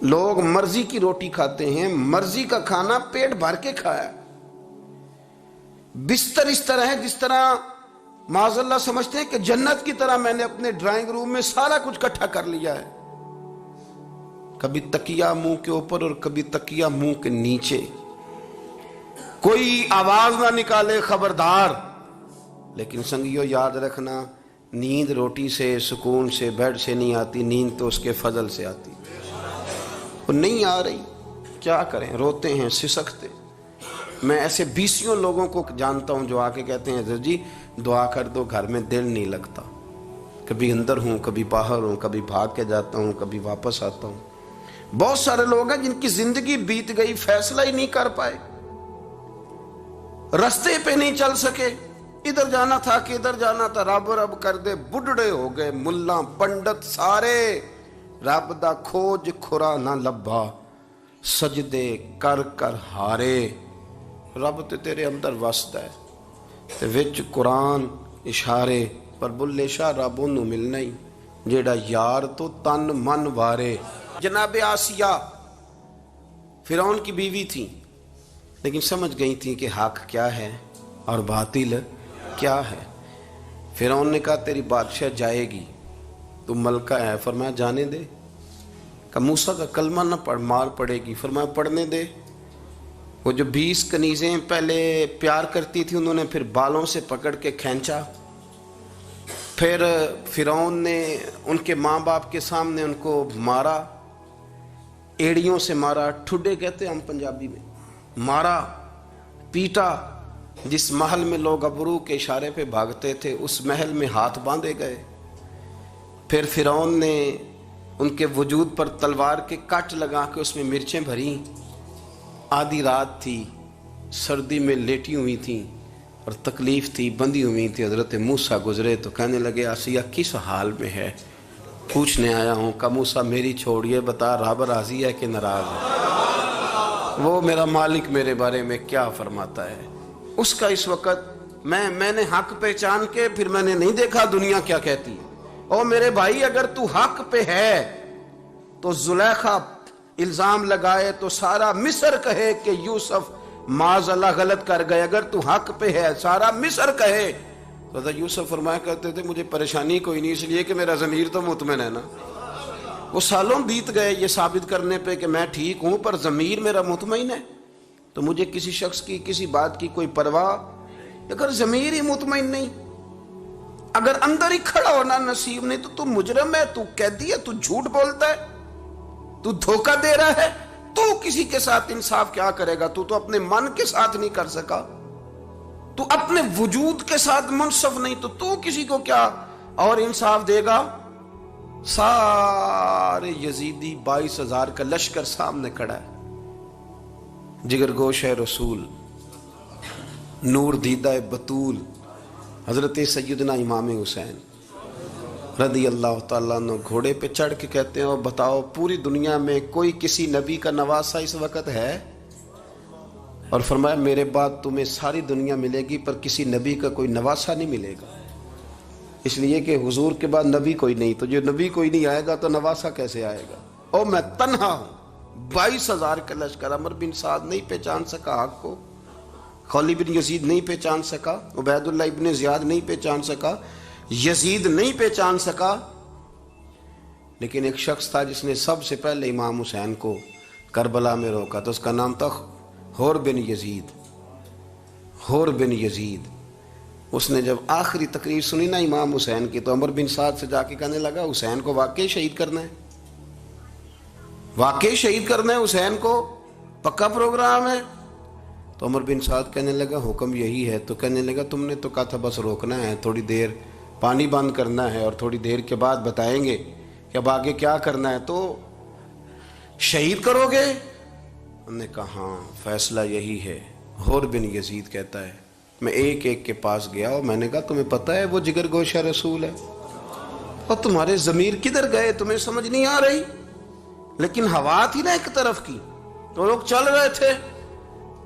لوگ مرضی کی روٹی کھاتے ہیں، مرضی کا کھانا پیٹ بھر کے کھایا، بستر اس طرح ہے جس طرح معاذ اللہ سمجھتے ہیں کہ جنت کی طرح میں نے اپنے ڈرائنگ روم میں سارا کچھ اکٹھا کر لیا ہے، کبھی تکیہ منہ کے اوپر اور کبھی تکیہ منہ کے نیچے، کوئی آواز نہ نکالے خبردار۔ لیکن سنگیو یاد رکھنا، نیند روٹی سے، سکون سے، بیڈ سے نہیں آتی، نیند تو اس کے فضل سے آتی، وہ نہیں آ رہی، کیا کریں، روتے ہیں، سسکتے۔ میں ایسے بیسیوں لوگوں کو جانتا ہوں جو آ کے کہتے ہیں حضرت جی دعا کر دو، گھر میں دل نہیں لگتا، کبھی اندر ہوں کبھی باہر ہوں، کبھی بھاگ کے جاتا ہوں کبھی واپس آتا ہوں۔ بہت سارے لوگ ہیں جن کی زندگی بیت گئی، فیصلہ ہی نہیں کر پائے، رستے پہ نہیں چل سکے، ادھر جانا تھا کہ ادھر جانا تھا، رب رب کر دے بڈھڑے ہو گئے، ملا پنڈت سارے، رب دا کھوج کھرا نہ لبھا، سجدے کر کر ہارے۔ رب تے تیرے اندر وسدا ہے تے وچ قرآن اشارے، پر بلے شاہ رب انہوں ملنا ہی جیڑا یار تو تن من وارے۔ جناب آسیہ فرعون کی بیوی تھی، لیکن سمجھ گئی تھی کہ حق کیا ہے اور باطل کیا ہے۔ فرعون نے کہا تیری بادشاہ جائے گی، تو ملکہ ہے، فرمایا جانے دے۔ کہ موسیٰ کا کلمہ نہ پڑھ، مار پڑے گی، فرمایا پڑھنے دے۔ وہ جو 20 کنیزیں پہلے پیار کرتی تھی انہوں نے پھر بالوں سے پکڑ کے کھینچا، پھر فرعون نے ان کے ماں باپ کے سامنے ان کو مارا، ایڑیوں سے مارا، ٹھڈے کہتے ہیں ہم پنجابی میں، مارا پیٹا۔ جس محل میں لوگ ابرو کے اشارے پہ بھاگتے تھے اس محل میں ہاتھ باندھے گئے۔ پھر فرعون نے ان کے وجود پر تلوار کے کٹ لگا کے اس میں مرچیں بھریں۔ آدھی رات تھی، سردی میں لیٹی ہوئی تھیں اور تکلیف تھی، بندھی ہوئی تھی۔ حضرت موسیٰ گزرے تو کہنے لگے آسیہ کس حال میں ہے؟ پوچھنے آیا ہوں۔ کہ موسیٰ میری چھوڑیے، بتا رب راضی ہے کہ ناراض ہے؟ وہ میرا مالک میرے بارے میں کیا فرماتا ہے؟ اس کا اس وقت میں نے حق پہچان کے پھر میں نے نہیں دیکھا دنیا کیا کہتی ہے۔ او میرے بھائی اگر تو حق پہ ہے تو زلیخا الزام لگائے تو سارا مصر کہے کہ یوسف معاذ اللہ غلط کر گئے، اگر تو حق پہ ہے سارا مصر کہے۔ تو حضرت یوسف فرمایا کرتے تھے مجھے پریشانی کوئی نہیں، اس لیے کہ میرا ضمیر تو مطمئن ہے نا۔ وہ سالوں بیت گئے یہ ثابت کرنے پہ کہ میں ٹھیک ہوں، پر ضمیر میرا مطمئن ہے، تو مجھے کسی شخص کی کسی بات کی کوئی پرواہ۔ اگر ضمیر ہی مطمئن نہیں، اگر اندر ہی کھڑا ہونا نصیب نہیں، تو مجرم ہے، تو قیدی ہے، تو جھوٹ بولتا ہے، تو دھوکہ دے رہا ہے، تو کسی کے ساتھ انصاف کیا کرے گا؟ تو اپنے من کے ساتھ نہیں کر سکا، تو اپنے وجود کے ساتھ منصف نہیں، تو کسی کو کیا اور انصاف دے گا؟ سارے یزیدی 22,000 کا لشکر سامنے کھڑا ہے، جگر گوش ہے رسول، نور دیدہ بطول حضرت سیدنا امام حسین رضی اللہ تعالیٰ عنہ گھوڑے پہ چڑھ کے کہتے ہیں اور بتاؤ پوری دنیا میں کوئی کسی نبی کا نواسا اس وقت ہے؟ اور فرمایا میرے بعد تمہیں ساری دنیا ملے گی پر کسی نبی کا کوئی نواسا نہیں ملے گا، اس لیے کہ حضور کے بعد نبی کوئی نہیں، تو جو نبی کوئی نہیں آئے گا تو نواسا کیسے آئے گا؟ اور میں تنہا ہوں، 22,000 کا لشکر۔ عمر بن سعد نہیں پہچان سکا حق کو، خالد بن یزید نہیں پہچان سکا، عبید اللہ ابن زیاد نہیں پہچان سکا، یزید نہیں پہچان سکا، لیکن ایک شخص تھا جس نے سب سے پہلے امام حسین کو کربلا میں روکا، تو اس کا نام تھا حور بن یزید۔ حور بن یزید، اس نے جب آخری تقریر سنی نا امام حسین کی، تو عمر بن سعد سے جا کے کہنے لگا حسین کو واقعی شہید کرنا ہے، واقعی شہید کرنا ہے حسین کو، پکا پروگرام ہے؟ تو عمر بن سعد کہنے لگا حکم یہی ہے۔ تو کہنے لگا تم نے تو کہا تھا بس روکنا ہے، تھوڑی دیر پانی بند کرنا ہے اور تھوڑی دیر کے بعد بتائیں گے کہ اب آگے کیا کرنا ہے، تو شہید کرو گے؟ ہم نے کہا ہاں فیصلہ یہی ہے۔ حور بن یزید کہتا ہے میں ایک ایک کے پاس گیا اور میں نے کہا تمہیں پتہ ہے وہ جگر گوشہ رسول ہے، اور تمہارے ضمیر کدھر گئے تمہیں سمجھ نہیں آ رہی؟ لیکن ہوا تھی نا ایک طرف کی، تو لوگ چل رہے تھے۔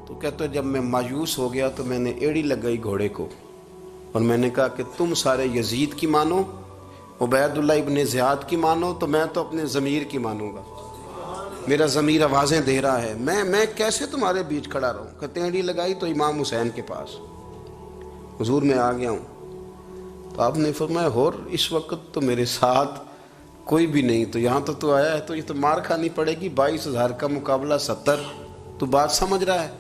تو کہتے جب میں مایوس ہو گیا تو میں نے ایڑی لگائی گھوڑے کو اور میں نے کہا کہ تم سارے یزید کی مانو، عبید اللہ ابن زیاد کی مانو، تو میں تو اپنے ضمیر کی مانوں گا۔ میرا ضمیر آوازیں دے رہا ہے، میں کیسے تمہارے بیچ کھڑا رہوں؟ کہ تینڑی لگائی تو امام حسین کے پاس، حضور میں آ گیا ہوں۔ تو آپ نے فرمایا اور اس وقت تو میرے ساتھ کوئی بھی نہیں، تو یہاں تو آیا ہے، تو یہ تو مار کھانی پڑے گی، 22,000 کا مقابلہ 70، تو بات سمجھ رہا ہے؟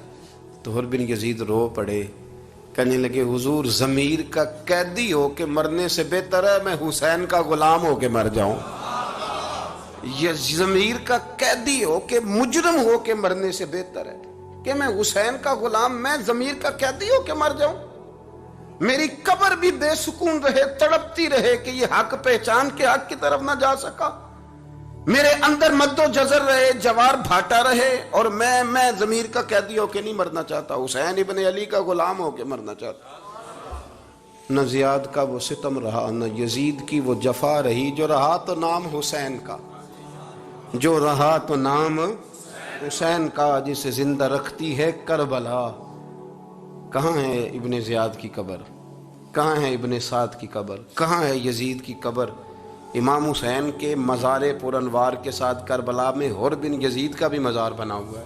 تو حر بن یزید رو پڑے، کہنے لگے حضور ضمیر کا قیدی ہو کے مرنے سے بہتر ہے میں حسین کا غلام ہو کے مر جاؤں۔ یہ ضمیر کا قیدی ہو کے مجرم ہو کے مرنے سے بہتر ہے کہ میں حسین کا غلام، میں ضمیر کا قیدی ہو کے مر جاؤں، میری قبر بھی بے سکون رہے، تڑپتی رہے کہ یہ حق پہچان کے حق کی طرف نہ جا سکا، میرے اندر مد و جزر رہے، جوار بھاٹا رہے، اور میں ضمیر کا قیدی ہو کے نہیں مرنا چاہتا، حسین ابن علی کا غلام ہو کے مرنا چاہتا۔ نہ زیاد کا وہ ستم رہا، نہ یزید کی وہ جفا رہی، جو رہا تو نام حسین کا، جو رہا تو نام حسین کا، جسے زندہ رکھتی ہے کربلا۔ کہاں ہے ابن زیاد کی قبر؟ کہاں ہے ابن سعد کی قبر؟ کہاں ہے یزید کی قبر؟ امام حسین کے مزار پر انوار کے ساتھ کربلا میں حر بن یزید کا بھی مزار بنا ہوا ہے۔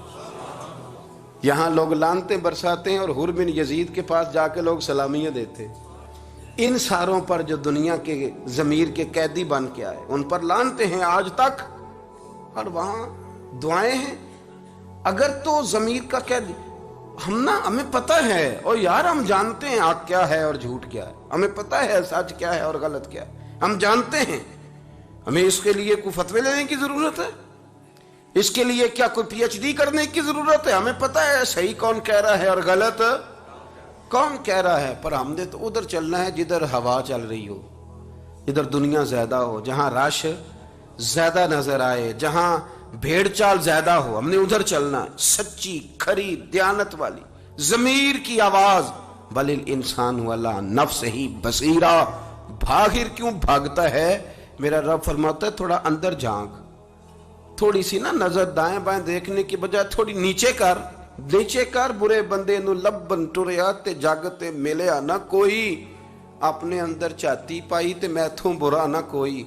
یہاں لوگ لعنتیں برساتے ہیں اور حر بن یزید کے پاس جا کے لوگ سلامیاں دیتے ہیں۔ ان ساروں پر جو دنیا کے ضمیر کے قیدی بن کے آئے ان پر لعنتیں ہیں آج تک، اور وہاں دعائیں ہیں۔ اگر تو ضمیر کا قیدی، ہمیں پتہ ہے، اور یار ہم جانتے ہیں حق کیا ہے اور جھوٹ کیا ہے، ہمیں پتہ ہے سچ کیا ہے اور غلط کیا ہے، ہم جانتے ہیں۔ ہمیں اس کے لیے کوئی فتوے لینے کی ضرورت ہے؟ اس کے لیے کیا کوئی پی ایچ ڈی کرنے کی ضرورت ہے؟ ہمیں پتہ ہے صحیح کون کہہ رہا ہے اور غلط کون کہہ رہا ہے، پر ہم نے تو ادھر چلنا ہے جدھر ہوا چل رہی ہو، جدھر دنیا زیادہ ہو، جہاں رش زیادہ نظر آئے، جہاں بھیڑ چال زیادہ ہو، ہم نے ادھر چلنا ہے۔ سچی کھری دیانت والی ضمیر کی آواز، بل الانسان والا نفس ہی بصیرہ، بھاگر کیوں بھاگتا ہے؟ میرا رب فرماتا ہے تھوڑا اندر جھانک، تھوڑی سی نا نظر دائیں بائیں دیکھنے کی بجائے تھوڑی نیچے کر، برے بندے نو لبن ٹریا تے جاگتے ملیا نہ کوئی، اپنے اندر چاتی پائی تے میں تھوں برا نہ کوئی۔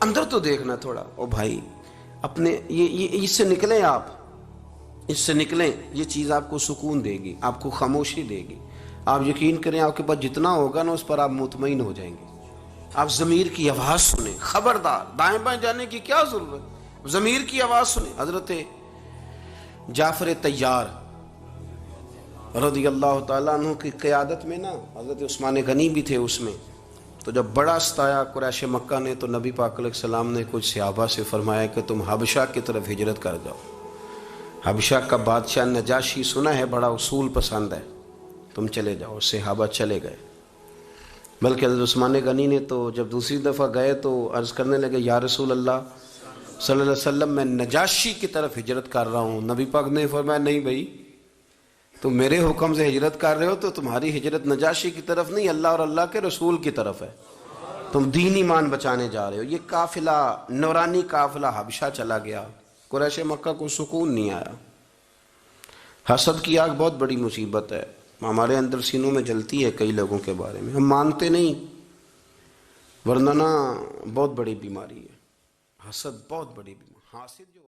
اندر تو دیکھنا تھوڑا۔ او بھائی اپنے یہ اس سے نکلیں، آپ اس سے نکلیں، یہ چیز آپ کو سکون دے گی، آپ کو خاموشی دے گی۔ آپ یقین کریں آپ کے پاس جتنا ہوگا نا اس پر آپ مطمئن ہو جائیں گے۔ آپ ضمیر کی آواز سنیں، خبردار دائیں بائیں جانے کی کیا ضرورت، ضمیر کی آواز سنیں۔ حضرت جعفر طیار رضی اللہ تعالیٰ عنہ کی قیادت میں نا، حضرت عثمان غنی بھی تھے اس میں، تو جب بڑا ستایا قریش مکہ نے تو نبی پاک علیہ السلام نے کچھ صحابہ سے فرمایا کہ تم حبشہ کی طرف ہجرت کر جاؤ۔ حبشہ کا بادشاہ نجاشی سنا ہے بڑا اصول پسند ہے، تم چلے جاؤ۔ صحابہ چلے گئے، بلکہ حضرت عثمان غنی نے تو جب دوسری دفعہ گئے تو عرض کرنے لگے یا رسول اللہ صلی اللہ علیہ وسلم میں نجاشی کی طرف ہجرت کر رہا ہوں۔ نبی پاک نے فرمایا نہیں بھائی، تم میرے حکم سے ہجرت کر رہے ہو تو تمہاری ہجرت نجاشی کی طرف نہیں، اللہ اور اللہ کے رسول کی طرف ہے، تم دین ایمان بچانے جا رہے ہو۔ یہ قافلہ، نورانی قافلہ حبشہ چلا گیا، قریش مکہ کو سکون نہیں آیا۔ حسد کی آگ بہت بڑی مصیبت ہے، ہمارے اندر سینوں میں جلتی ہے کئی لوگوں کے بارے میں، ہم مانتے نہیں، ورنہ بہت بڑی بیماری ہے حسد، بہت بڑی بیماری۔ حاسد جو